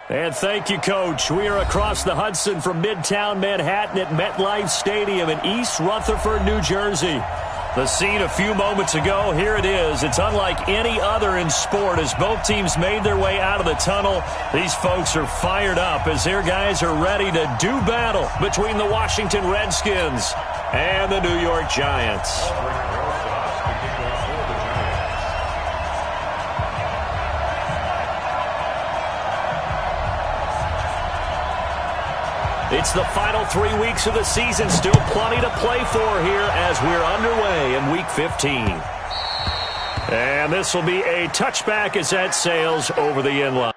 And thank you, Coach. We are across the Hudson from Midtown Manhattan at MetLife Stadium in East Rutherford, New Jersey. The scene a few moments ago, here it is. It's unlike any other in sport as both teams made their way out of the tunnel. These folks are fired up as their guys are ready to do battle between the Washington Redskins and the New York Giants. It's the final 3 weeks of the season. Still plenty to play for here as we're underway in Week 15. And this will be a touchback as that sails over the end line.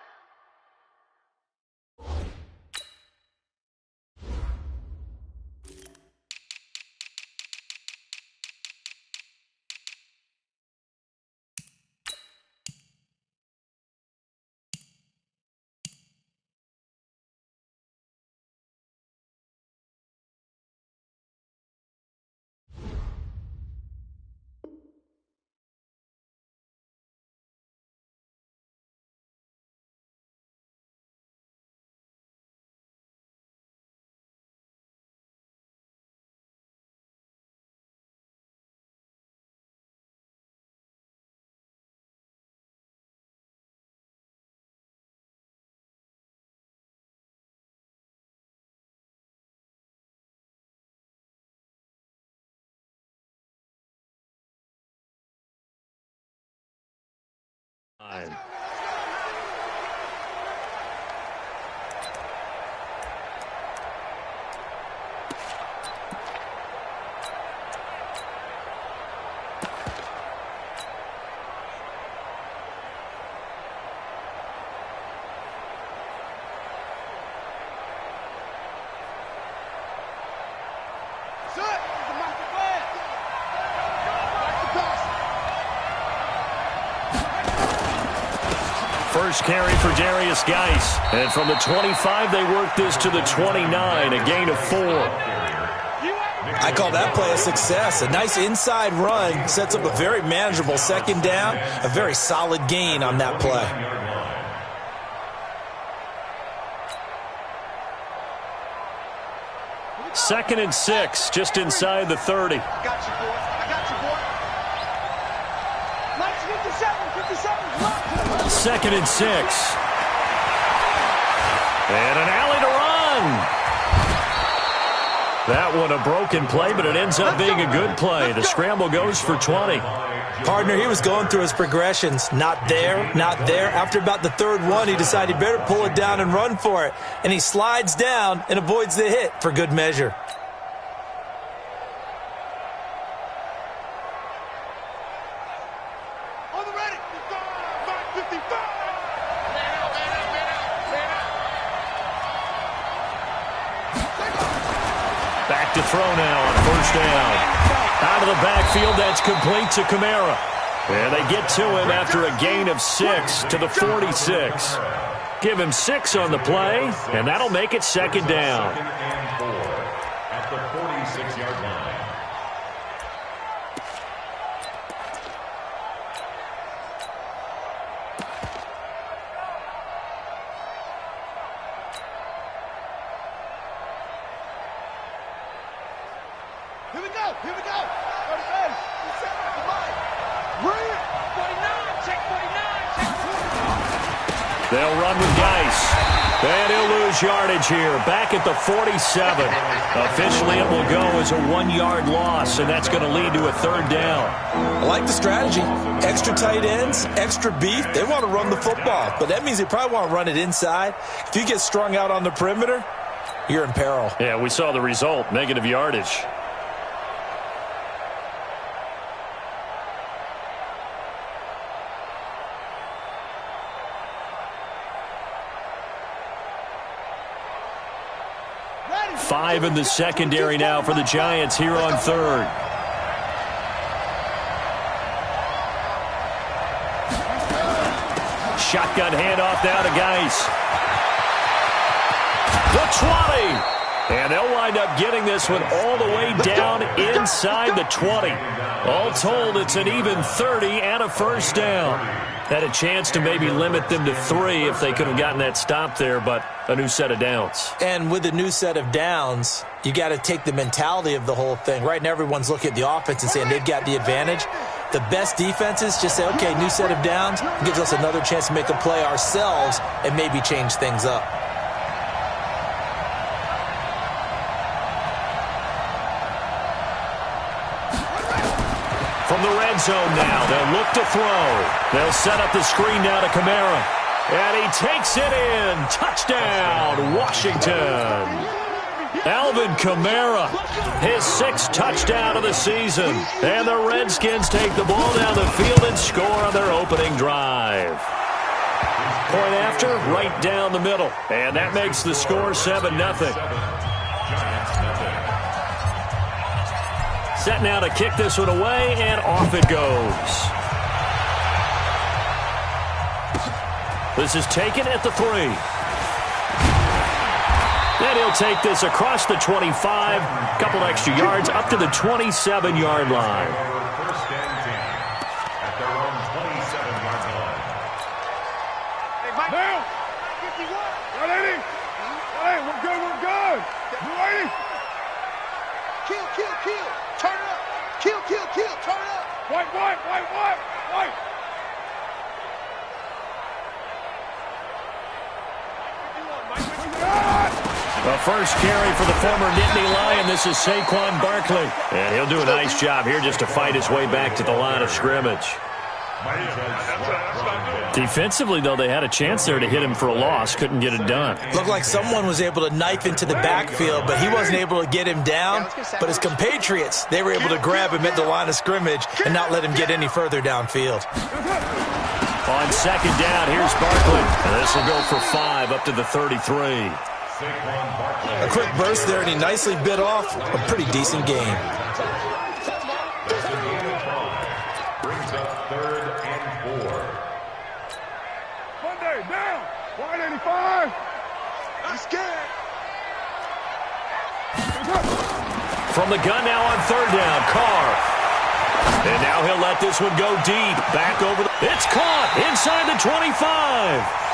First carry for Darius Geis. And from the 25, they work this to the 29, a gain of 4. I call that play a success. A nice inside run sets up a very manageable second down, a very solid gain on that play. Second and 6, just inside the 30. I got you, boy. I got you, boy. 57. Second and 6. And an alley to run. That one a broken play, but it ends up being a good play. The scramble goes for 20. Partner, he was going through his progressions. Not there, not there. After about the third one, he decided he better pull it down and run for it. And he slides down and avoids the hit for good measure. Back to throw now on first down. Out of the backfield, that's complete to Kamara. And they get to him after a gain of 6 to the 46. Give him 6 on the play, and that'll make it second down. At the 46-yard line. Here we go. Here we go. 37. Bring it. 49. Check 49. Check 49. They'll run with Geis. And he'll lose yardage here. Back at the 47. Officially, it will go as a 1-yard loss, and that's going to lead to a third down. I like the strategy. Extra tight ends, extra beef. They want to run the football, but that means they probably want to run it inside. If you get strung out on the perimeter, you're in peril. Yeah, we saw the result, negative yardage. Five in the secondary now for the Giants here on third. Shotgun handoff now to Geis. The 20. And they'll wind up getting this one all the way down inside the 20. All told, it's an even 30 and a first down. Had a chance to maybe limit them to 3 if they could have gotten that stop there, but a new set of downs. And with a new set of downs, you got to take the mentality of the whole thing. Right now, everyone's looking at the offense and saying they've got the advantage. The best defenses just say, okay, new set of downs, gives us another chance to make a play ourselves and maybe change things up. From the red zone now, they'll look to throw. They'll set up the screen now to Kamara. And he takes it in. Touchdown, Washington. Alvin Kamara, his 6th touchdown of the season. And the Redskins take the ball down the field and score on their opening drive. Point after, right down the middle. And that makes the score 7-0. Set now to kick this one away, and off it goes. This is taken at the 3. And he'll take this across the 25, couple extra yards, up to the 27-yard line. First and 10 at their own 27-yard line. Hey, Mike. Now. 51. 180. Hey, we're good, we're good. 180. Kill. Turn it up. Kill. Turn it up. White. The first carry for the former Nittany Lion. This is Saquon Barkley. And he'll do a nice job here just to fight his way back to the line of scrimmage. Defensively, though, they had a chance there to hit him for a loss. Couldn't get it done. Looked like someone was able to knife into the backfield, but he wasn't able to get him down. But his compatriots, they were able to grab him at the line of scrimmage and not let him get any further downfield. On second down, here's Barkley. And this will go for 5 up to the 33. A quick burst there, and he nicely bit off a pretty decent game. Brings up 3rd and 4. Monday, down. 185. I'm scared. From the gun now on 3rd down, Carr. And now he'll let this one go deep. Back over the... It's caught inside the 25.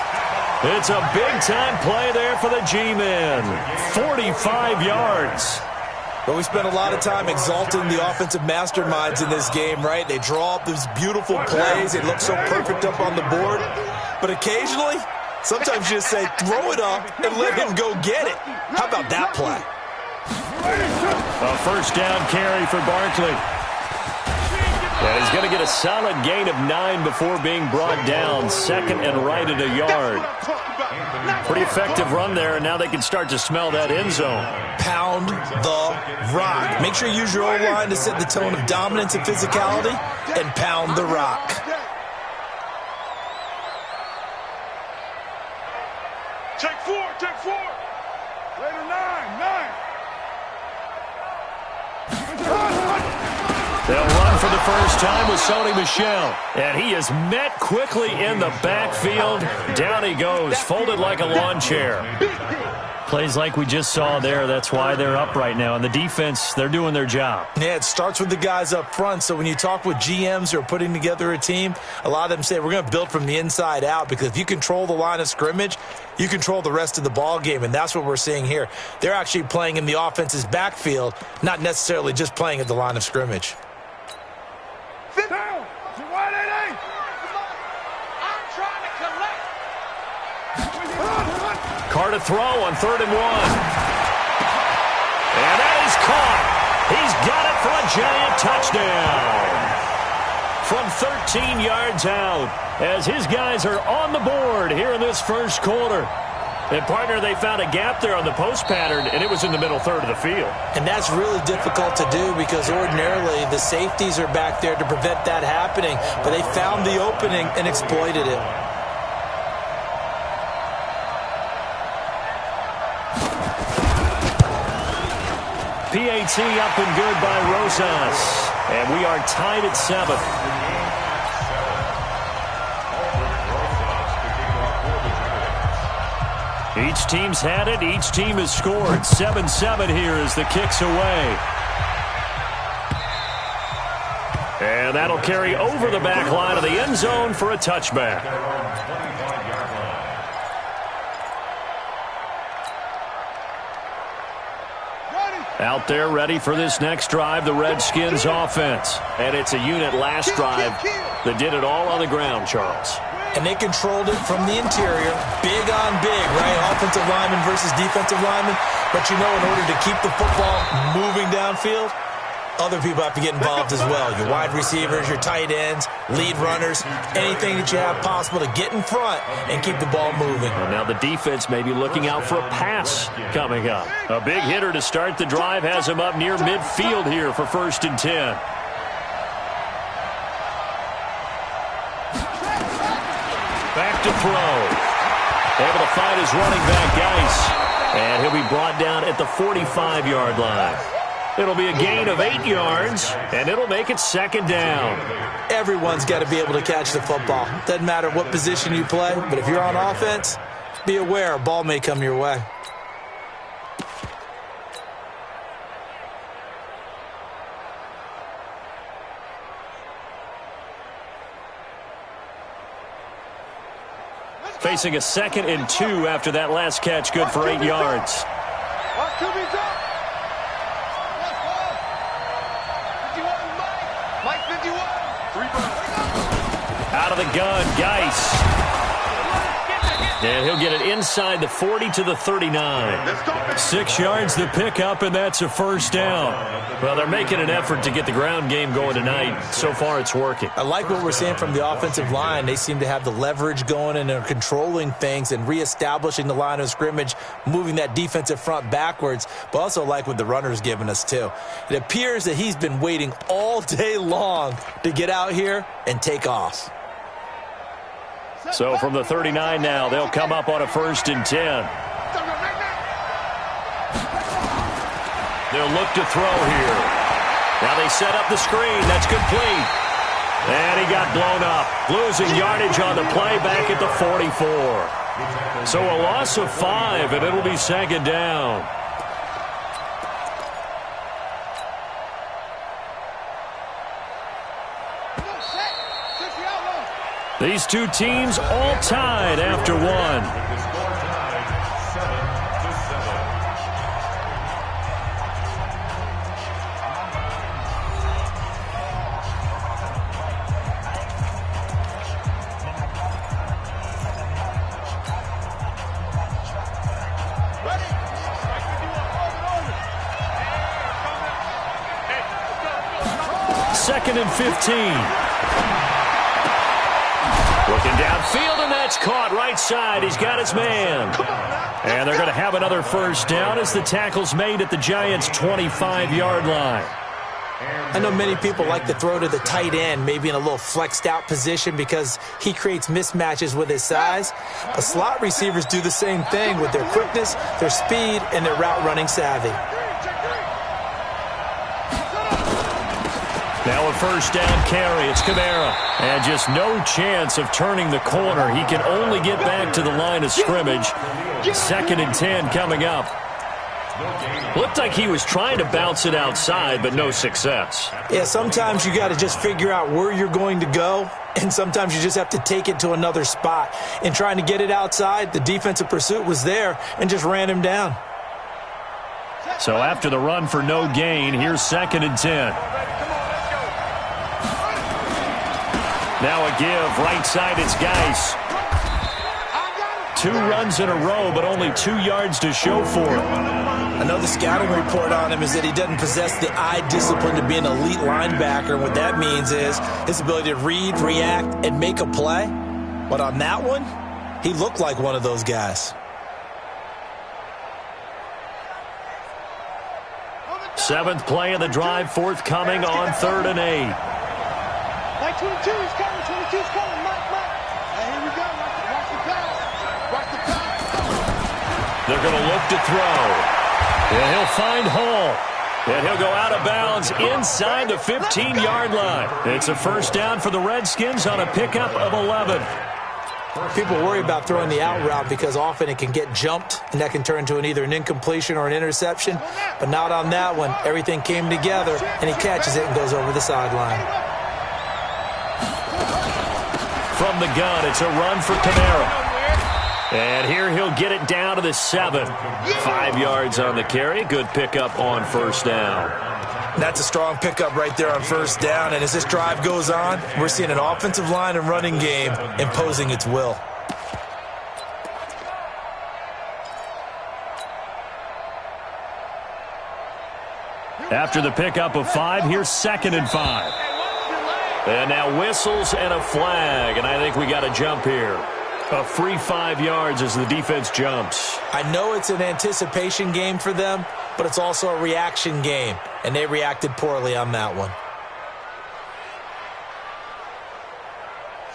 It's a big-time play there for the G-Men. 45 yards. But we spent a lot of time exalting the offensive masterminds in this game, right? They draw up these beautiful plays. They look so perfect up on the board. But occasionally, sometimes you just say, throw it up and let him go get it. How about that play? A first down carry for Barkley. And he's going to get a solid gain of 9 before being brought down. 2nd and right at a yard. Pretty effective run there, and now they can start to smell that end zone. Pound the rock. Make sure you use your O-line to set the tone of dominance and physicality, and pound the rock. Take 4. Later 9. They'll run for the first time with Sony Michel. And he is met quickly in the backfield. Down he goes, folded like a lawn chair. Plays like we just saw there. That's why they're up right now. And the defense, they're doing their job. Yeah, it starts with the guys up front. So when you talk with GMs who are putting together a team, a lot of them say we're going to build from the inside out, because if you control the line of scrimmage, you control the rest of the ball game, and that's what we're seeing here. They're actually playing in the offense's backfield, not necessarily just playing at the line of scrimmage. Down. 180. I'm trying to collect. Carr to throw on 3rd and 1. And that is caught. He's got it for a giant touchdown. From 13 yards out, as his guys are on the board here in this first quarter. And, partner, they found a gap there on the post pattern, and it was in the middle third of the field. And that's really difficult to do, because ordinarily the safeties are back there to prevent that happening. But they found the opening and exploited it. PAT up and good by Rosas. And we are tied at 7. Each team's had it. Each team has scored. 7-7 here as the kick's away. And that'll carry over the back line of the end zone for a touchback. Out there ready for this next drive, the Redskins offense. And it's a unit last drive that did it all on the ground, Charles. And they controlled it from the interior, big on big, right? Offensive lineman versus defensive lineman. But you know, in order to keep the football moving downfield, other people have to get involved as well. Your wide receivers, your tight ends, lead runners, anything that you have possible to get in front and keep the ball moving. Well, now the defense may be looking out for a pass coming up. A big hitter to start the drive has him up near midfield here for 1st and 10. Back to throw. Able to find his running back, Geis. And he'll be brought down at the 45-yard line. It'll be a gain of 8 yards, and it'll make it 2nd down. Everyone's got to be able to catch the football. Doesn't matter what position you play, but if you're on offense, be aware a ball may come your way. Facing a 2nd and 2 after that last catch, good for 8 yards. Out of the gun, Geis. And he'll get it inside the 40 to the 39. 6 yards the pickup, and that's a 1st down. Well, they're making an effort to get the ground game going tonight. So far, it's working. I like what we're seeing from the offensive line. They seem to have the leverage going, and they're controlling things and reestablishing the line of scrimmage, moving that defensive front backwards, but also like what the runner's giving us, too. It appears that he's been waiting all day long to get out here and take off. So from the 39 now, they'll come up on a 1st and 10. They'll look to throw here. Now they set up the screen. That's complete. And he got blown up. Losing yardage on the play back at the 44. So a loss of 5, and it'll be 2nd down. These two teams all tied after 1. Second and 15. Looking downfield, and that's caught right side. He's got his man. And they're going to have another 1st down as the tackle's made at the Giants' 25-yard line. I know many people like to throw to the tight end, maybe in a little flexed out position because he creates mismatches with his size. But slot receivers do the same thing with their quickness, their speed, and their route running savvy. Now a 1st down carry. It's Kamara. And just no chance of turning the corner. He can only get back to the line of scrimmage. 2nd and 10 coming up. Looked like he was trying to bounce it outside, but no success. Yeah, sometimes you got to just figure out where you're going to go, and sometimes you just have to take it to another spot. In trying to get it outside, the defensive pursuit was there and just ran him down. So after the run for no gain, here's 2nd and 10. Now a give, right side, it's Geis. 2 runs in a row, but only 2 yards to show for it. I know the scouting report on him is that he doesn't possess the eye discipline to be an elite linebacker. What that means is his ability to read, react, and make a play. But on that one, he looked like one of those guys. 7th play of the drive, forthcoming on 3rd and 8. Like 22 is coming, 22 is coming, Mike. And here we go, watch the pass. Watch the pass. They're going to look to throw. And he'll find Hall. And he'll go out of bounds inside the 15-yard line. It's a 1st down for the Redskins on a pickup of 11. People worry about throwing the out route because often it can get jumped, and that can turn into either an incompletion or an interception. But not on that one. Everything came together, and he catches it and goes over the sideline. From the gun, it's a run for Kamara. And here he'll get it down to the 7. 5 yards on the carry. Good pickup on first down. That's a strong pickup right there on first down. And as this drive goes on, we're seeing an offensive line and running game imposing its will. After the pickup of 5, here's 2nd and 5. And now whistles and a flag. And I think we got a jump here. A free 5 yards as the defense jumps. I know it's an anticipation game for them, but it's also a reaction game, and they reacted poorly on that one.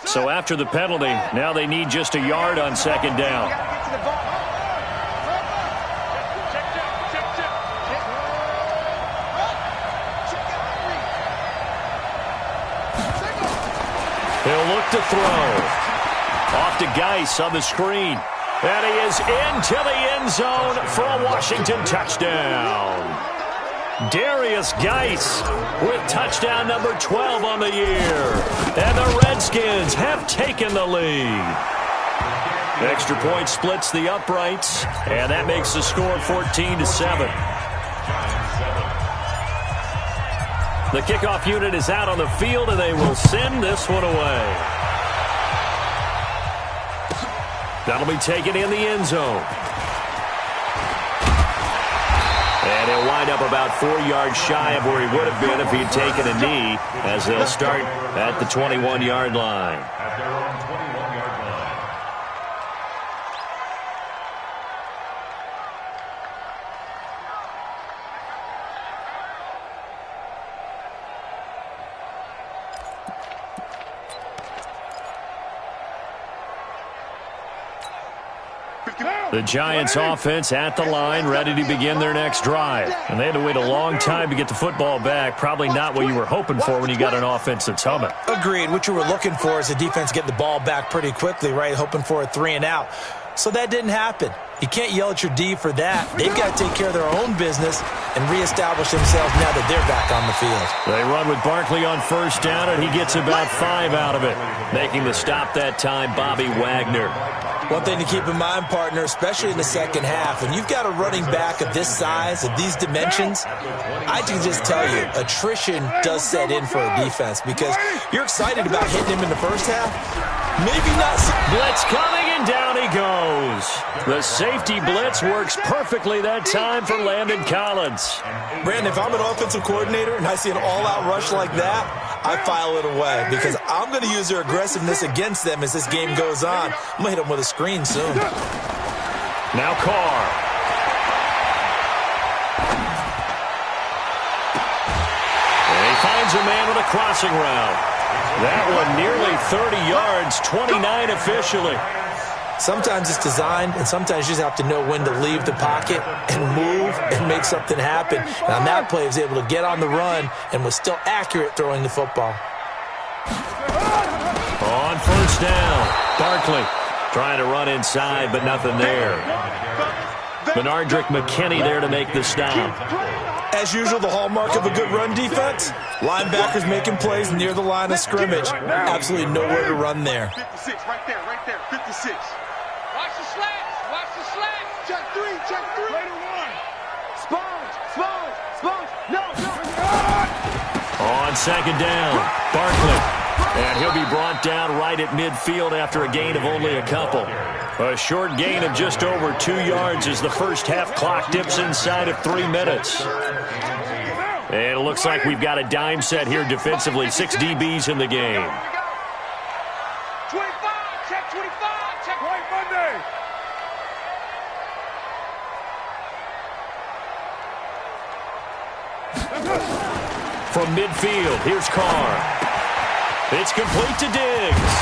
So after the penalty, now they need just a yard on 2nd down. He'll look to throw. Off to Geis on the screen. And he is into the end zone for a Washington touchdown. Darius Geis with touchdown number 12 on the year. And the Redskins have taken the lead. Extra point splits the uprights, and that makes the score 14-7. The kickoff unit is out on the field, and they will send this one away. That'll be taken in the end zone. And he'll wind up about 4 yards shy of where he would have been if he'd taken a knee, as they'll start at the 21-yard line. At their own 21-yard line. The Giants offense at the line, ready to begin their next drive. And they had to wait a long time to get the football back. Probably not what you were hoping for when you got an offense that's humming. Agreed. What you were looking for is the defense get the ball back pretty quickly, right? Hoping for a 3 and out. So that didn't happen. You can't yell at your D for that. They've got to take care of their own business and reestablish themselves now that they're back on the field. They run with Barkley on first down, and he gets about 5 out of it. Making the stop that time, Bobby Wagner. One thing to keep in mind, partner, especially in the second half, when you've got a running back of this size, of these dimensions, I can just tell you, attrition does set in for a defense because you're excited about hitting him in the first half. Maybe not. Blitz coming, and down he goes. The safety blitz works perfectly that time for Landon Collins. Brandon, if I'm an offensive coordinator and I see an all-out rush like that, I file it away because I'm going to use their aggressiveness against them as this game goes on. I'm going to hit them with a screen soon. Now Carr. And he finds a man with a crossing route. That one nearly 30 yards, 29 officially. Sometimes it's designed, and sometimes you just have to know when to leave the pocket and move and make something happen. And on that play, he was able to get on the run and was still accurate throwing the football. On first down, Barkley trying to run inside, but nothing there. Benardrick McKinney there to make the stop. As usual, the hallmark of a good run defense, linebackers making plays near the line of scrimmage. Absolutely nowhere to run there. 56, right there, 56. Watch the slats, watch the slats. Check 3, check 3. Later one. Sponge. No. On second down, Barkley. And he'll be brought down right at midfield after a gain of only a couple. A short gain of just over 2 yards as the first half clock dips inside of 3 minutes. And it looks like we've got a dime set here defensively. 6 DBs in the game. 25, check right Monday. From midfield, here's Carr. It's complete to Diggs.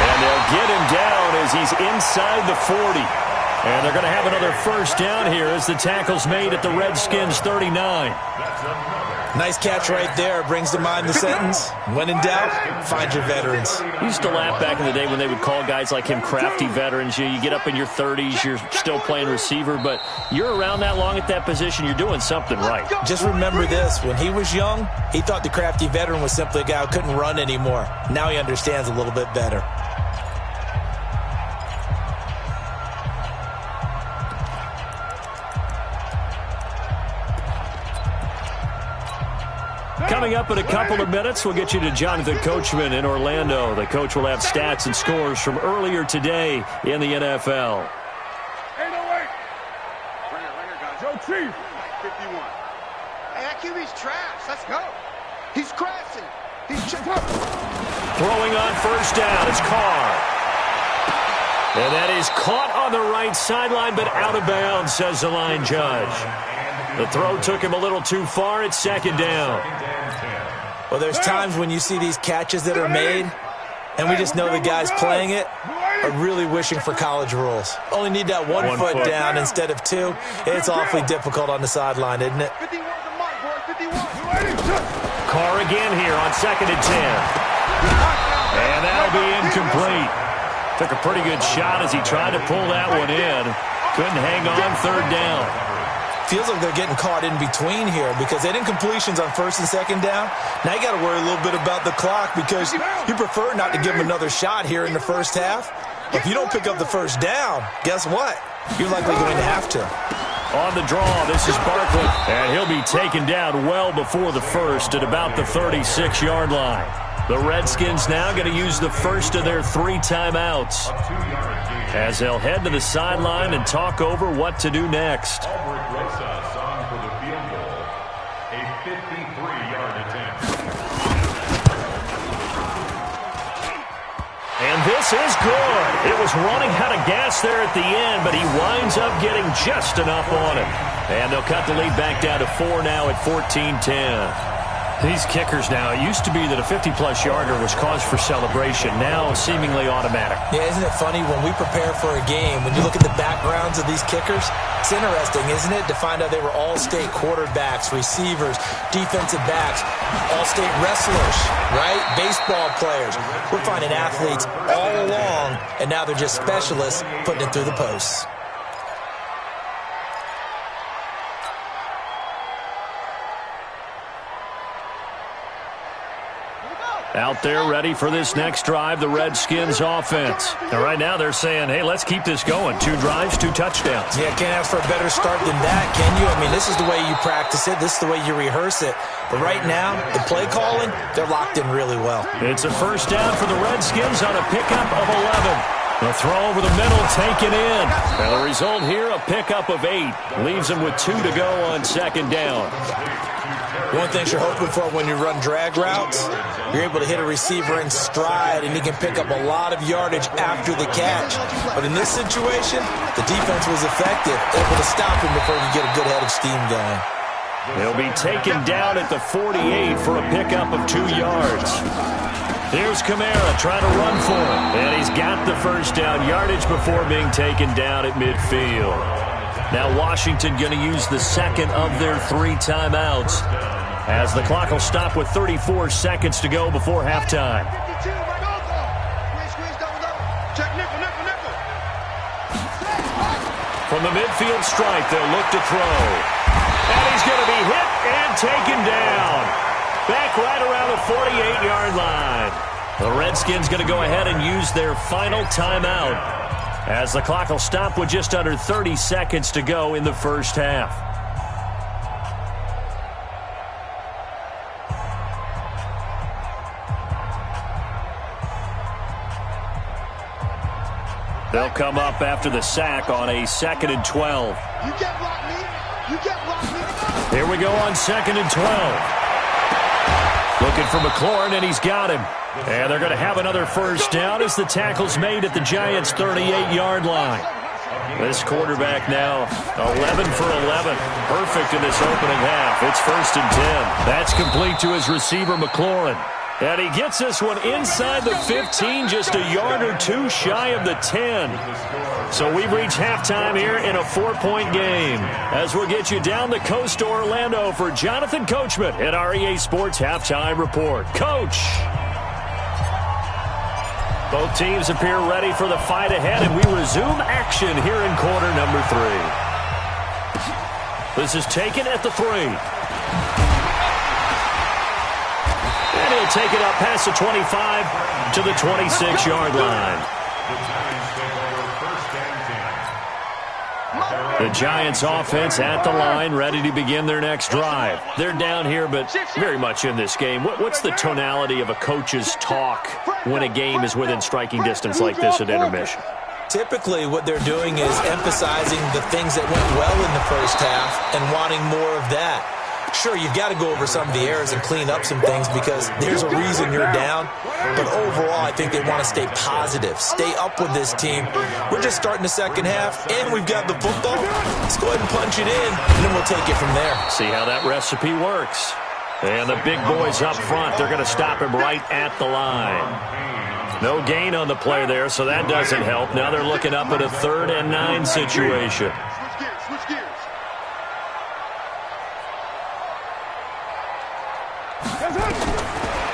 And they'll get him down as he's inside the 40. And they're going to have another first down here as the tackle's made at the Redskins' 39. That's another Nice catch right there. Brings to mind the sentence, when in doubt, find your veterans. We used to laugh back in the day when they would call guys like him crafty veterans. You get up in your 30s, you're still playing receiver, but you're around that long at that position, you're doing something right. Just remember this. When he was young, he thought the crafty veteran was simply a guy who couldn't run anymore. Now he understands a little bit better. Coming up in a couple of minutes, we'll get you to Jonathan Coachman in Orlando. The coach will have stats and scores from earlier today in the NFL. 808. Joe Chief. 51. Hey, that QB's trash. Let's go. He's crashing. He's Throwing on first down is Carr. And that is caught on the right sideline, but out of bounds, says the line judge. The throw took him a little too far. It's second down. Well, there's times when you see these catches that are made, and we just know the guys playing it are really wishing for college rules. Only need that one foot down instead of two. It's awfully difficult on the sideline, isn't it? Carr again here on 2nd and 10. And that'll be incomplete. Took a pretty good shot as he tried to pull that one in. Couldn't hang on 3rd down. Feels like they're getting caught in between here because they didn't completions on 1st and 2nd down. Now you got to worry a little bit about the clock because you prefer not to give them another shot here in the first half. If you don't pick up the first down, guess what? You're likely going to have to. On the draw, this is Barkley, and he'll be taken down well before the first at about the 36-yard line. The Redskins now going to use the first of their 3 timeouts as they'll head to the sideline and talk over what to do next. For the field goal, a 53-yard attempt. And this is good. It was running out of gas there at the end, but he winds up getting just enough on it. And they'll cut the lead back down to 4 now at 14-10. These kickers now, it used to be that a 50-plus yarder was cause for celebration. Now seemingly automatic. Yeah, isn't it funny when we prepare for a game, when you look at the backgrounds of these kickers, it's interesting, isn't it, to find out they were all-state quarterbacks, receivers, defensive backs, all-state wrestlers, right? Baseball players. We're finding athletes all along, and now they're just specialists putting it through the posts. Out there ready for this next drive, the Redskins offense. And right now they're saying, hey, let's keep this going. 2 drives, 2 touchdowns. Yeah, can't ask for a better start than that, can you? I mean, this is the way you practice it. This is the way you rehearse it. But right now, the play calling, they're locked in really well. It's a first down for the Redskins on a pickup of 11. The throw over the middle taken in. And the result here, a pickup of 8. Leaves them with 2 to go on 2nd down. One thing you're hoping for when you run drag routes, you're able to hit a receiver in stride, and he can pick up a lot of yardage after the catch. But in this situation, the defense was effective, able to stop him before you get a good head of steam going. He'll be taken down at the 48 for a pickup of 2 yards. Here's Kamara trying to run for him. And he's got the first down yardage before being taken down at midfield. Now Washington going to use the second of their 3 timeouts as the clock will stop with 34 seconds to go before halftime. From the midfield stripe, they'll look to throw. And he's going to be hit and taken down. Back right around the 48-yard line. The Redskins going to go ahead and use their final timeout as the clock will stop with just under 30 seconds to go in the first half. They'll come up after the sack on a 2nd and 12. You can't block me. You can't block me. Here we go on 2nd and 12. Looking for McLaurin, and he's got him. And they're going to have another first down as the tackle's made at the Giants' 38-yard line. This quarterback now 11 for 11. Perfect in this opening half. It's 1st and 10. That's complete to his receiver, McLaurin. And he gets this one inside the 15, just a yard or two shy of the 10. So we've reached halftime here in a 4-point game. As we'll get you down the coast to Orlando for Jonathan Coachman at our EA Sports Halftime Report. Coach! Both teams appear ready for the fight ahead, and we resume action here in quarter number 3. This is taken at the 3. And he'll take it up past the 25 to the 26-yard line. The Giants offense at the line, ready to begin their next drive. They're down here, but very much in this game. What's the tonality of a coach's talk when a game is within striking distance like this at intermission? Typically, what they're doing is emphasizing the things that went well in the first half and wanting more of that. Sure, you've got to go over some of the errors and clean up some things because there's a reason you're down. But overall, I think they want to stay positive, stay up with this team. We're just starting the second half, and we've got the football. Let's go ahead and punch it in, and then we'll take it from there. See how that recipe works. And the big boys up front, they're going to stop him right at the line. No gain on the play there, so that doesn't help. Now they're looking up at a 3rd and 9 situation. Switch gears.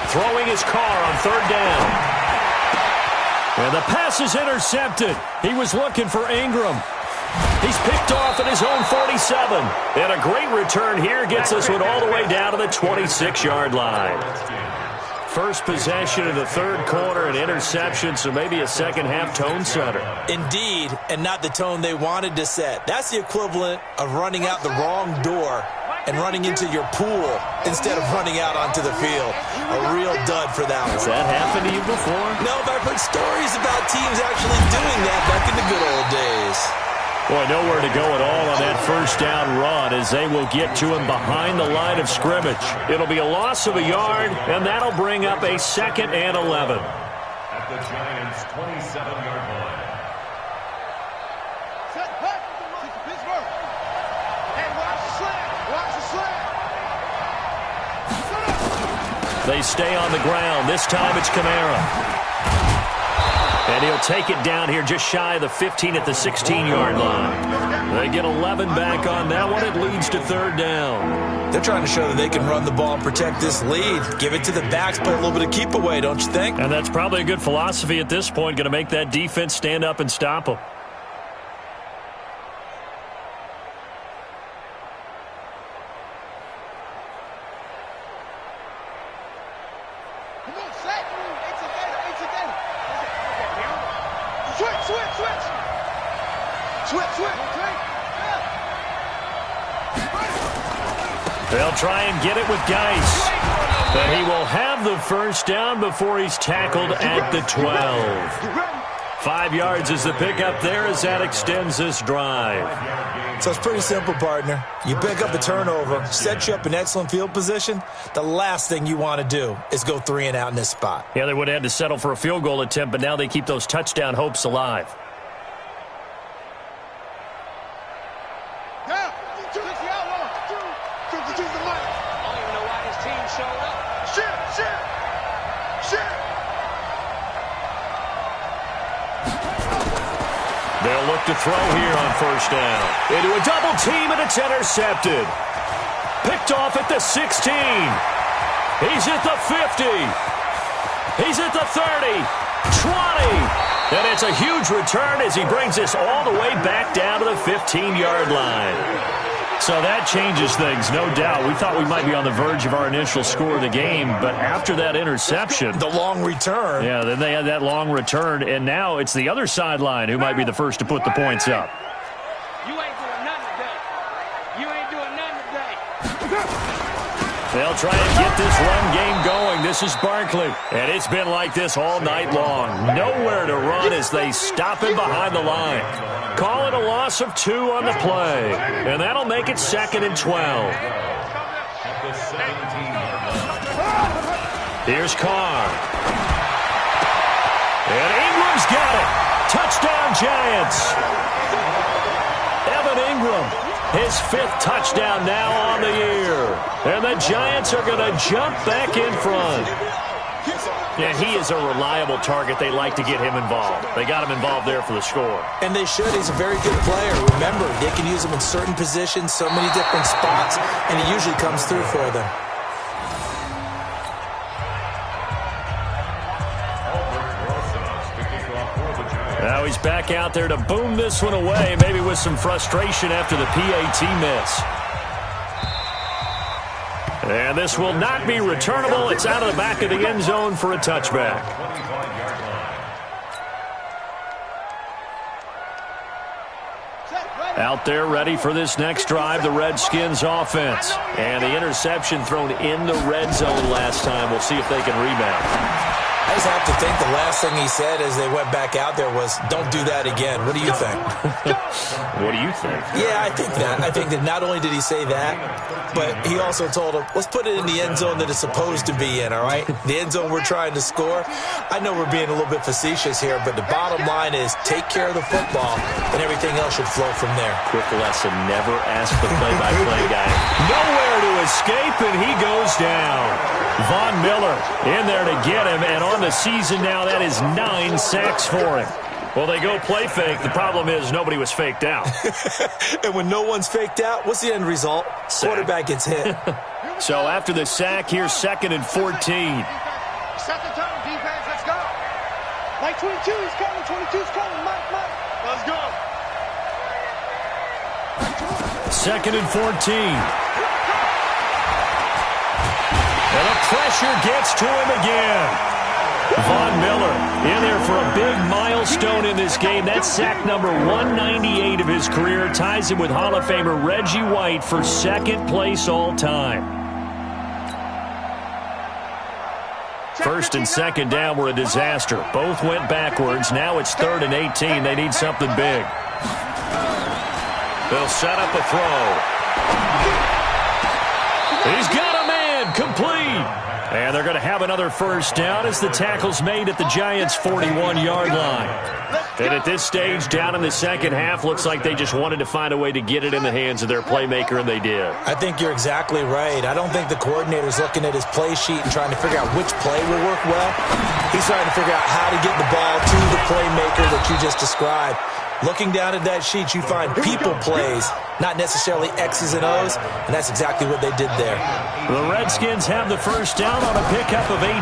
Throwing his car on 3rd down. And the pass is intercepted. He was looking for Ingram. He's picked off at his own 47. And a great return here gets this one all the way down to the 26-yard line. First possession of the 3rd quarter, an interception, so maybe a second-half tone setter. Indeed, and not the tone they wanted to set. That's the equivalent of running out the wrong door and running into your pool instead of running out onto the field. A real dud for that one. Has that happened to you before? No, but I've heard stories about teams actually doing that back in the good old days. Boy, nowhere to go at all on that first down run as they will get to him behind the line of scrimmage. It'll be a loss of a yard, and that'll bring up a 2nd and 11. At the Giants' 27-yard line. Set, hut, to Pittsburgh. Hey, watch the slant. Watch the slant. They stay on the ground. This time it's Kamara. And he'll take it down here just shy of the 15 at the 16-yard line. They get 11 back on that one. It leads to 3rd down. They're trying to show that they can run the ball and protect this lead. Give it to the backs, play a little bit of keep away, don't you think? And that's probably a good philosophy at this point. Going to make that defense stand up and stop them. They'll try and get it with Geis. But he will have the first down before he's tackled at the 12. 5 yards is the pickup there as that extends this drive. So it's pretty simple, partner. You pick up a turnover, set you up in excellent field position. The last thing you want to do is go 3 and out in this spot. Yeah, they would have had to settle for a field goal attempt, but now they keep those touchdown hopes alive. They'll look to throw here on first down. Into a double team, and it's intercepted. Picked off at the 16. He's at the 50. He's at the 30. 20. And it's a huge return as he brings this all the way back down to the 15-yard line. So that changes things, no doubt. We thought we might be on the verge of our initial score of the game, but after that interception... The long return. Yeah, then they had that long return, and now it's the other sideline who might be the first to put the points up. You ain't doing nothing today. You ain't doing nothing today. They'll try and get this run game going. This is Barkley, and it's been like this all night long. Nowhere to run as they stop him behind the line. Call it a loss of 2 on the play, and that'll make it 2nd and 12. Here's Carr. And Ingram's got it. Touchdown, Giants. Evan Ingram, his 5th touchdown now on the year. And the Giants are going to jump back in front. Yeah, he is a reliable target. They like to get him involved. They got him involved there for the score. And they should. He's a very good player. Remember, they can use him in certain positions, so many different spots, and he usually comes through for them. Now he's back out there to boom this one away, maybe with some frustration after the PAT miss. And this will not be returnable. It's out of the back of the end zone for a touchback. Out there ready for this next drive, the Redskins offense. And the interception thrown in the red zone last time. We'll see if they can rebound. I just have to think the last thing he said as they went back out there was, don't do that again. What do you think? What do you think? Yeah, I think that. I think that not only did he say that, but he also told him, let's put it in the end zone that it's supposed to be in, all right? The end zone we're trying to score. I know we're being a little bit facetious here, but the bottom line is take care of the football, and everything else should flow from there. Quick lesson, never ask the play-by-play guy. Nowhere to escape, and he goes down. Von Miller in there to get him, and on the season now, that is 9 sacks for him. Well, they go play fake. The problem is nobody was faked out. And when no one's faked out, what's the end result? Sack. Quarterback gets hit. So after the sack, here's 2nd and 14. Set the tone, defense. Let's go. Like 22 is coming. 22's coming. Mike. Let's go. 2nd and 14. And the pressure gets to him again. Von Miller in there for a big milestone in this game. That's sack number 198 of his career. Ties him with Hall of Famer Reggie White for 2nd place all time. 1st and 2nd down were a disaster. Both went backwards. Now it's 3rd and 18. They need something big. They'll set up a throw. He's got a man. Complete. And they're going to have another first down as the tackle's made at the Giants' 41-yard line. And at this stage, down in the second half, looks like they just wanted to find a way to get it in the hands of their playmaker, and they did. I think you're exactly right. I don't think the coordinator's looking at his play sheet and trying to figure out which play will work well. He's trying to figure out how to get the ball to the playmaker that you just described. Looking down at that sheet, you find people plays, not necessarily X's and O's, and that's exactly what they did there. The Redskins have the first down on a pickup of 18.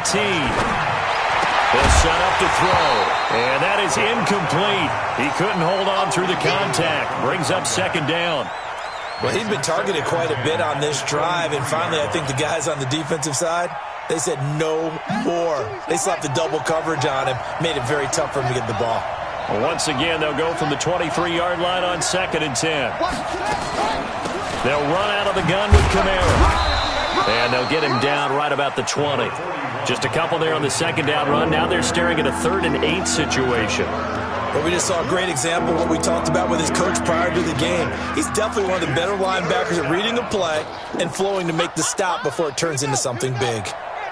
They'll set up to throw, and that is incomplete. He couldn't hold on through the contact. Brings up 2nd down. Well, he's been targeted quite a bit on this drive, and finally I think the guys on the defensive side, they said no more. They slapped the double coverage on him, made it very tough for him to get the ball. Well, once again, they'll go from the 23-yard line on 2nd and 10. They'll run out of the gun with Kamara. And they'll get him down right about the 20. Just a couple there on the 2nd down run. Now they're staring at a 3rd and 8 situation. Well, we just saw a great example of what we talked about with his coach prior to the game. He's definitely one of the better linebackers at reading a play and flowing to make the stop before it turns into something big.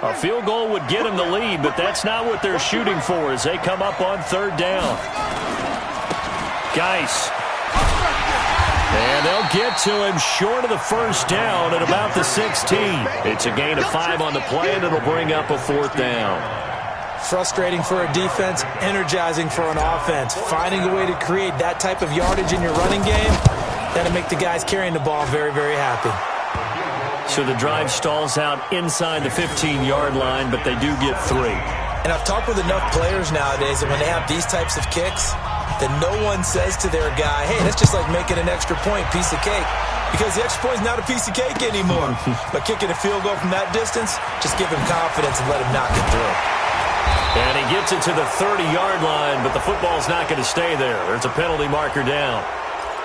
A field goal would get him the lead, but that's not what they're shooting for as they come up on 3rd down. Geis. And they'll get to him short of the first down at about the 16. It's a gain of 5 on the play, and it'll bring up a 4th down. Frustrating for a defense, energizing for an offense. Finding a way to create that type of yardage in your running game, that'll make the guys carrying the ball very, very happy. So the drive stalls out inside the 15-yard line, but they do get 3. And I've talked with enough players nowadays that when they have these types of kicks, that no one says to their guy, hey, that's just like making an extra point, piece of cake. Because the extra point is not a piece of cake anymore. But kicking a field goal from that distance, just give him confidence and let him knock it through. And he gets it to the 30-yard line, but the football's not going to stay there. There's a penalty marker down.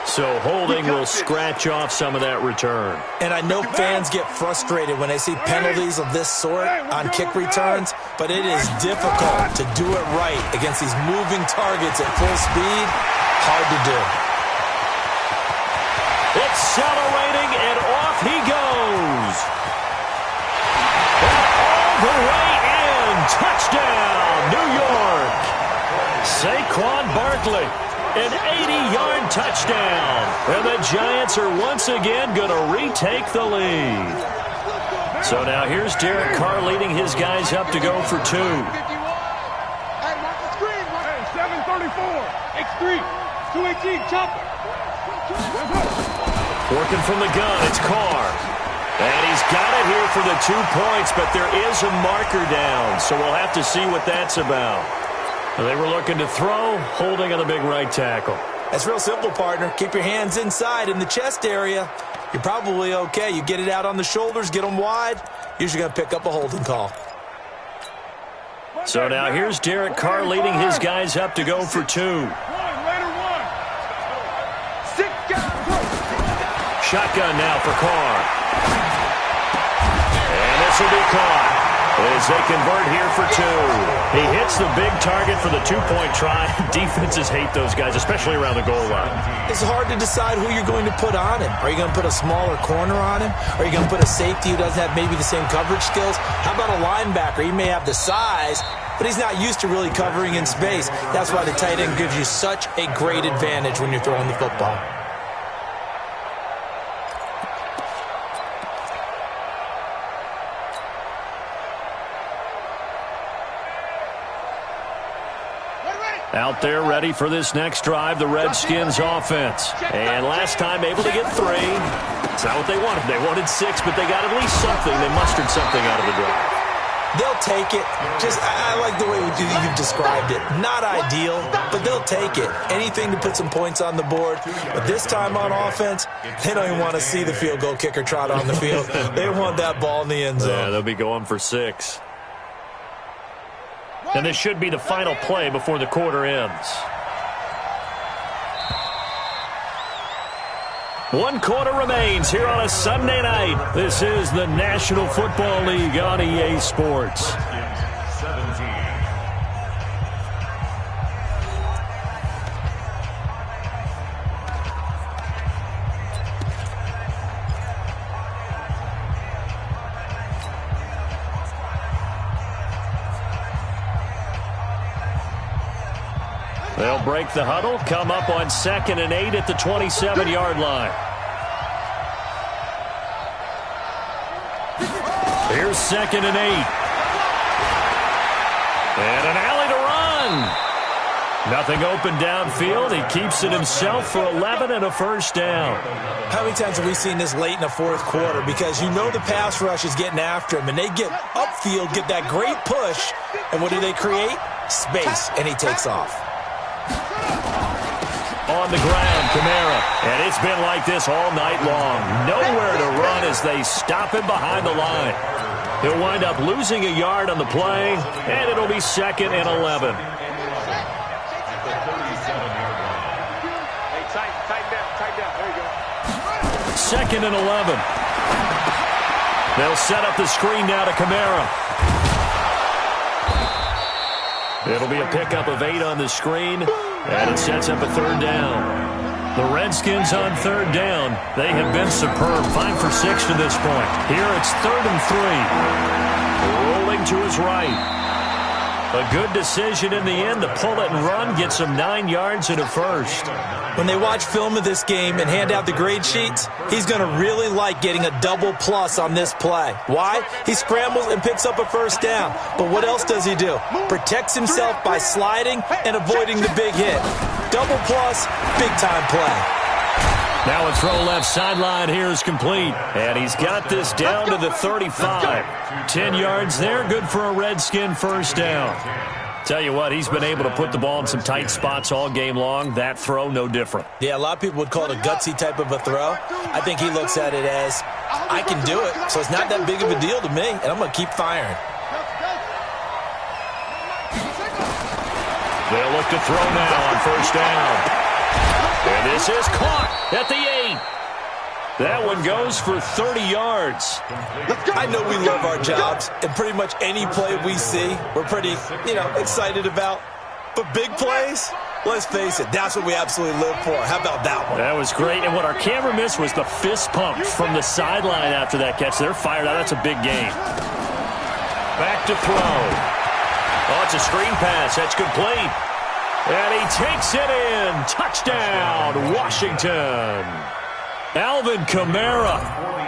So holding will scratch off some of that return. And I know fans get frustrated when they see penalties of this sort on kick returns, but it is difficult to do it right against these moving targets at full speed. Hard to do. Accelerating, and off he goes. All the way in. Touchdown, New York. Saquon Barkley. An 80-yard touchdown. And the Giants are once again going to retake the lead. So now here's Derek Carr leading his guys up to go for 2. Hey, mark the screen. Hey, 734. X3. 218. Chopper. Working from the gun, it's Carr. And he's got it here for the 2 points, but there is a marker down, so we'll have to see what that's about. They were looking to throw, holding on the big right tackle. That's real simple, partner. Keep your hands inside in the chest area. You're probably okay. You get it out on the shoulders, get them wide, usually going to pick up a holding call. So now here's Derek Carr leading his guys up to go for 2. Shotgun now for Carr. And this will be caught as they convert here for 2. He hits the big target for the 2-point try. Defenses hate those guys, especially around the goal line. It's hard to decide who you're going to put on him. Are you going to put a smaller corner on him? Are you going to put a safety who doesn't have maybe the same coverage skills? How about a linebacker? He may have the size, but he's not used to really covering in space. That's why the tight end gives you such a great advantage when you're throwing the football. Out there ready for this next drive, the Redskins offense. And last time able to get 3. It's not what they wanted. They wanted 6, but they got at least something. They mustered something out of the drive. They'll take it. I like the way you've described it. Not ideal, but they'll take it. Anything to put some points on the board. But this time on offense, they don't even want to see the field goal kicker trot on the field. They want that ball in the end zone. Yeah, they'll be going for 6. And this should be the final play before the quarter ends. 1 quarter remains here on a Sunday night. This is the National Football League on EA Sports. They'll break the huddle, come up on 2nd and 8 at the 27-yard line. Here's 2nd and 8. And an alley to run. Nothing open downfield. He keeps it himself for 11 and a first down. How many times have we seen this late in the 4th quarter? Because you know the pass rush is getting after him, and they get upfield, get that great push, and what do they create? Space, and he takes off. On the ground, Kamara. And it's been like this all night long. Nowhere to run as they stop him behind the line. He'll wind up losing a yard on the play, and it'll be 2nd and 11. Hey, tighten down. There you go. 2nd and 11. They'll set up the screen now to Kamara. It'll be a pickup of 8 on the screen, and it sets up a 3rd down. The Redskins on 3rd down. They have been superb. 5 for 6 to this point. Here it's 3rd and 3. Rolling to his right. A good decision in the end to pull it and run. Gets him 9 yards and a first. When they watch film of this game and hand out the grade sheets, he's going to really like getting a double plus on this play. Why? He scrambles and picks up a first down. But what else does he do? Protects himself by sliding and avoiding the big hit. Double plus, big time play. Now a throw left sideline here is complete. And he's got this down to the 35. 10 yards there, good for a Redskin first down. Tell you what, he's been able to put the ball in some tight spots all game long. That throw, no different. Yeah, a lot of people would call it a gutsy type of a throw. I think he looks at it as, I can do it, so it's not that big of a deal to me, and I'm going to keep firing. They'll look to throw now on first down. And this is caught at the 8. That one goes for 30 yards. I know we love our jobs, and pretty much any play we see, we're pretty, excited about. But big plays, let's face it, that's what we absolutely live for. How about that one? That was great, and what our camera missed was the fist pump from the sideline after that catch. They're fired out. That's a big game. Back to throw. Oh, it's a screen pass. That's complete. And he takes it in. Touchdown, Washington. Alvin Kamara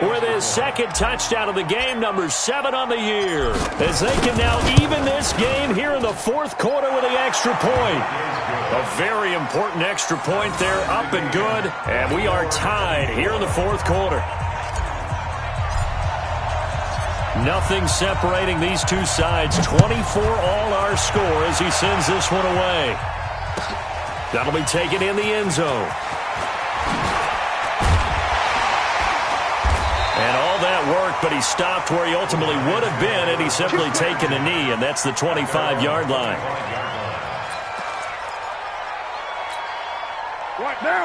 with his second touchdown of the game, number 7 on the year, as they can now even this game here in the fourth quarter with the extra point. A very important extra point there, up and good, and we are tied here in the fourth quarter. Nothing separating these two sides. 24 all our score as he sends this one away. That'll be taken in the end zone. And all that worked, but he stopped where he ultimately would have been, and he's simply taken a knee, and that's the 25-yard line.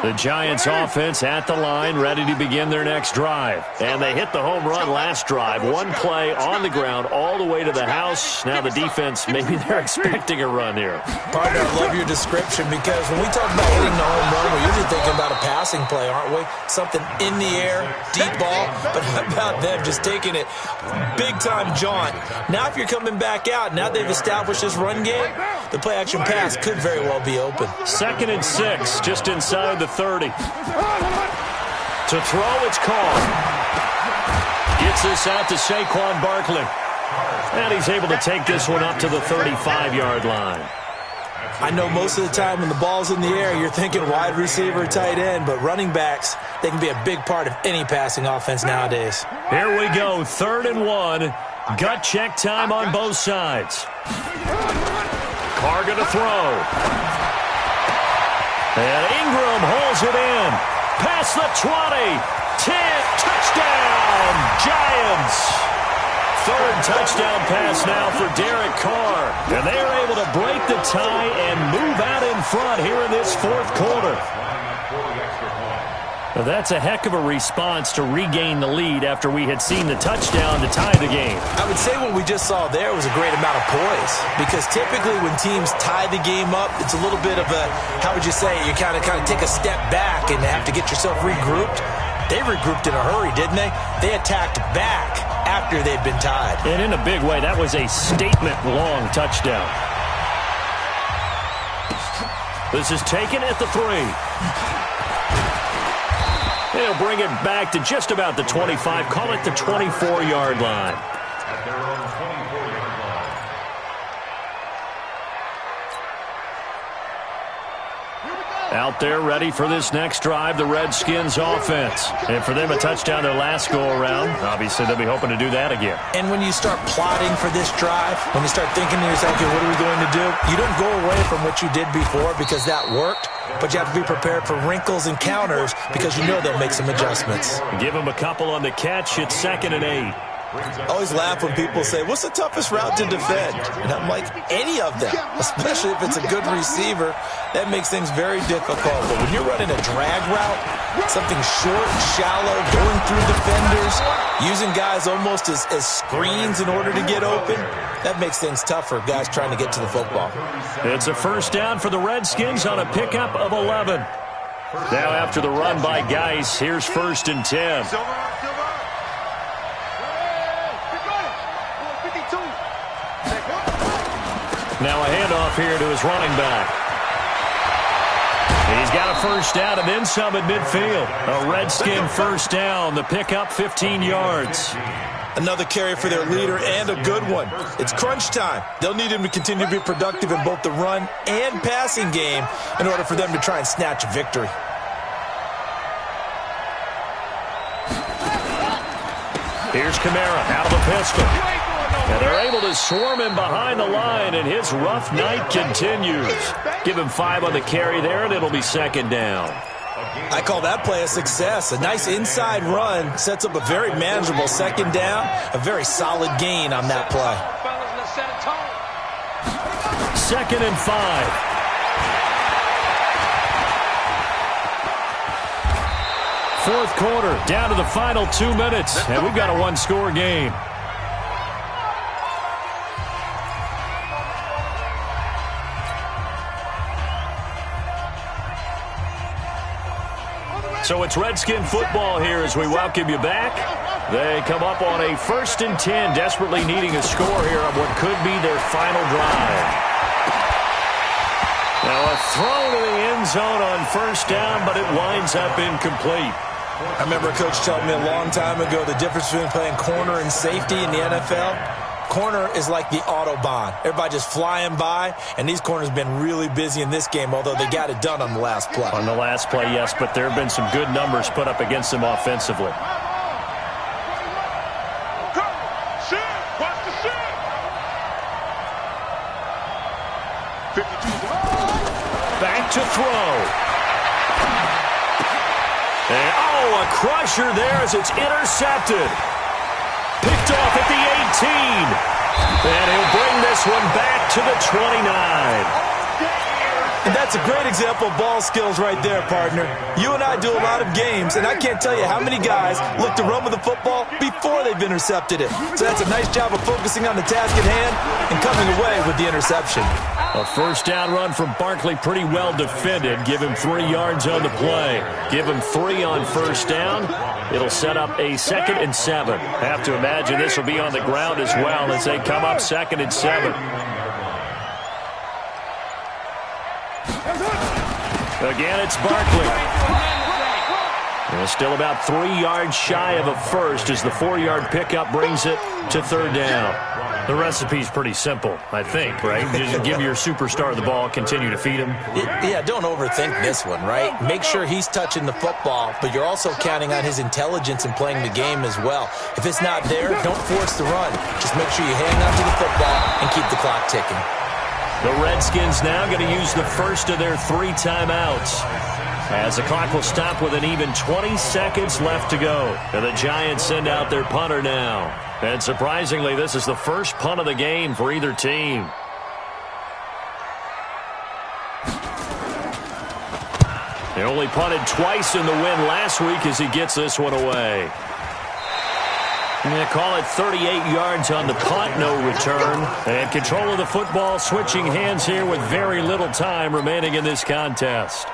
The Giants offense at the line, ready to begin their next drive. And they hit the home run last drive. One play on the ground all the way to the house. Now the defense, maybe they're expecting a run here. Partner, I love your description, because when we talk about hitting the home run, we're usually thinking about a passing play, aren't we? Something in the air, deep ball. But how about them just taking it big-time jaunt? Now if you're coming back out, now they've established this run game, the play-action pass could very well be open. 2nd and 6, just inside the 30. To throw, it's called. Gets this out to Saquon Barkley. And he's able to take this one up to the 35-yard line. I know most of the time when the ball's in the air, you're thinking wide receiver, tight end, but running backs, they can be a big part of any passing offense nowadays. Here we go, 3rd and 1. Gut check time on both sides. Carr going to throw. And Ingram holds it in. Past the 20. 10. Touchdown, Giants. 3rd touchdown pass now for Derek Carr. And they are able to break the tie and move out in front here in this fourth quarter. Well, that's a heck of a response to regain the lead after we had seen the touchdown to tie the game. I would say what we just saw there was a great amount of poise, because typically when teams tie the game up, it's a little bit of a, how would you say, you kind of take a step back and have to get yourself regrouped. They regrouped in a hurry, didn't they? They attacked back after they'd been tied. And in a big way, that was a statement-long touchdown. This is taken at the 3. They'll bring it back to just about the 25. Call it the 24-yard line. At their own 24-yard line. Out there ready for this next drive, the Redskins offense. And for them, a touchdown their last go-around. Obviously, they'll be hoping to do that again. And when you start plotting for this drive, when you start thinking to yourself, okay, what are we going to do? You don't go away from what you did before because that worked. But you have to be prepared for wrinkles and counters because you know they'll make some adjustments. Give them a couple on the catch. It's 2nd and 8. I always laugh when people say, what's the toughest route to defend? And I'm like, any of them, especially if it's a good receiver. That makes things very difficult. But when you're running a drag route, something short, shallow, going through defenders, using guys almost as screens in order to get open, that makes things tough for guys trying to get to the football. It's a first down for the Redskins on a pickup of 11. Now after the run by Geis, here's 1st and 10. Now a handoff here to his running back. He's got a first down and then some at midfield. A Redskin first down. The pickup 15 yards. Another carry for their leader, and a good one. It's crunch time. They'll need him to continue to be productive in both the run and passing game in order for them to try and snatch a victory. Here's Kamara out of the pistol. And they're able to swarm him behind the line, and his rough night continues. Give him 5 on the carry there, and it'll be 2nd down. I call that play a success. A nice inside run sets up a very manageable 2nd down. A very solid gain on that play. 2nd and 5. Fourth quarter, down to the final 2 minutes, and we've got a one-score game. So it's Redskin football here as we welcome you back. They come up on a 1st and 10, desperately needing a score here on what could be their final drive. Now a throw to the end zone on 1st down, but it winds up incomplete. I remember a coach telling me a long time ago the difference between playing corner and safety in the NFL. Corner is like the Autobahn. Everybody just flying by, and these corners have been really busy in this game, although they got it done on the last play. On the last play, yes, but there have been some good numbers put up against them offensively. Back to throw. And, a crusher there as it's intercepted. Picked off at the 18. And he'll bring this one back to the 29. And that's a great example of ball skills right there, partner. You and I do a lot of games, and I can't tell you how many guys look to run with the football before they've intercepted it. So that's a nice job of focusing on the task at hand and coming away with the interception. A first down run from Barkley, pretty well defended. Give him 3 yards on the play. Give him 3 on first down. It'll set up a 2nd and 7. Have to imagine this will be on the ground as well as they come up 2nd and 7. Again, it's Barkley. And still about 3 yards shy of a first as the 4-yard pickup brings it to 3rd down. The recipe's pretty simple, I think, right? Just give your superstar the ball, continue to feed him. Yeah, don't overthink this one, right? Make sure he's touching the football, but you're also counting on his intelligence in playing the game as well. If it's not there, don't force the run. Just make sure you hang on to the football and keep the clock ticking. The Redskins now going to use the first of their 3 timeouts, as the clock will stop with an even 20 seconds left to go. And the Giants send out their punter now. And surprisingly, this is the first punt of the game for either team. They only punted twice in the win last week as he gets this one away. They call it 38 yards on the punt, no return. And control of the football switching hands here with very little time remaining in this contest.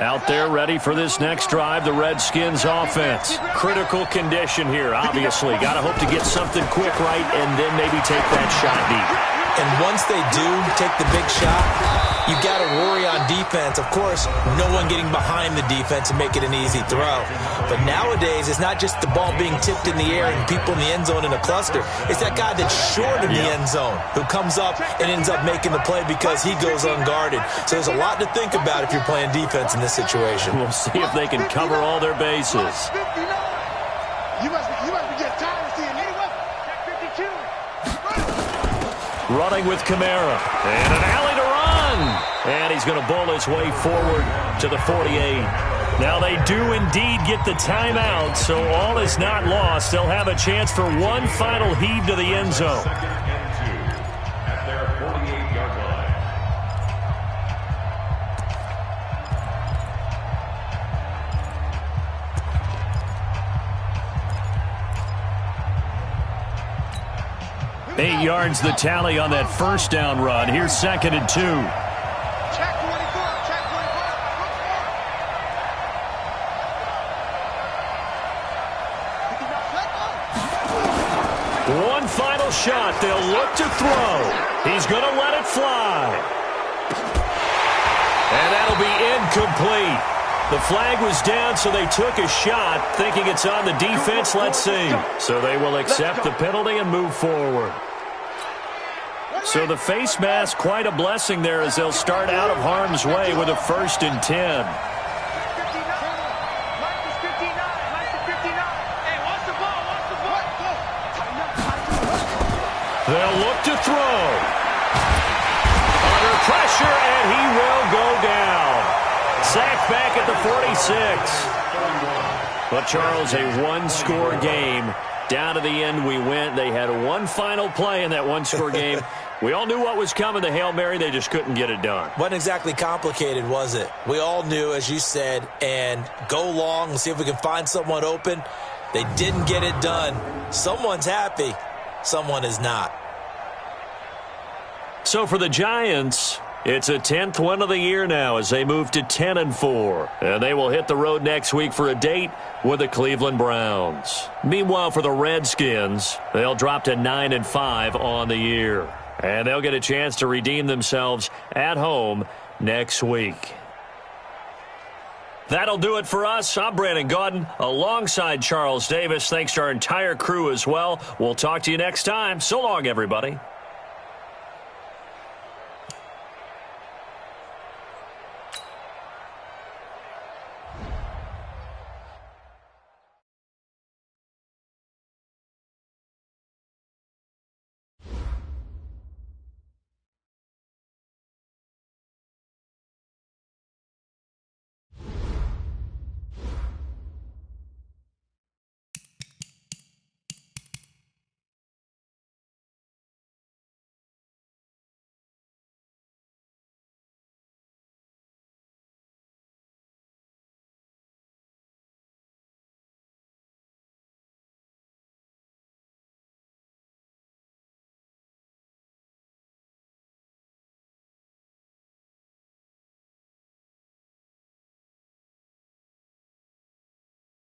Out there ready for this next drive, the Redskins offense. Critical condition here, obviously. Got to hope to get something quick right and then maybe take that shot deep. And once they do take the big shot, you've got to worry on defense. Of course, no one getting behind the defense and make it an easy throw. But nowadays, it's not just the ball being tipped in the air and people in the end zone in a cluster. It's that guy that's short of the end zone who comes up and ends up making the play because he goes unguarded. So there's a lot to think about if you're playing defense in this situation. We'll see if they can cover all their bases. You must be getting tired of seeing anyone. Check 52. Running with Kamara. And an alley to run. And he's going to bowl his way forward to the 48. Now they do indeed get the timeout, so all is not lost. They'll have a chance for one final heave to the end zone. At their 48-yard line. 8 yards the tally on that first down run. Here's 2nd and 2. Check 24. Check 24. One final shot. They'll look to throw. He's going to let it fly. And that'll be incomplete. The flag was down, so they took a shot, thinking it's on the defense. Let's see. So they will accept the penalty and move forward. So the face mask, quite a blessing there as they'll start out of harm's way with a 1st and 10. They'll look to throw. Under pressure, and he will go down. Sacked back at the 46. But, Charles, a one-score game. Down to the end we went. They had one final play in that one-score game. We all knew what was coming, the Hail Mary. They just couldn't get it done. Wasn't exactly complicated, was it? We all knew, as you said, and go long and see if we can find someone open. They didn't get it done. Someone's happy. Someone is not. So for the Giants, it's a 10th win of the year now as they move to 10-4. And they will hit the road next week for a date with the Cleveland Browns. Meanwhile, for the Redskins, they'll drop to 9-5 on the year. And they'll get a chance to redeem themselves at home next week. That'll do it for us. I'm Brandon Gaudin alongside Charles Davis. Thanks to our entire crew as well. We'll talk to you next time. So long, everybody.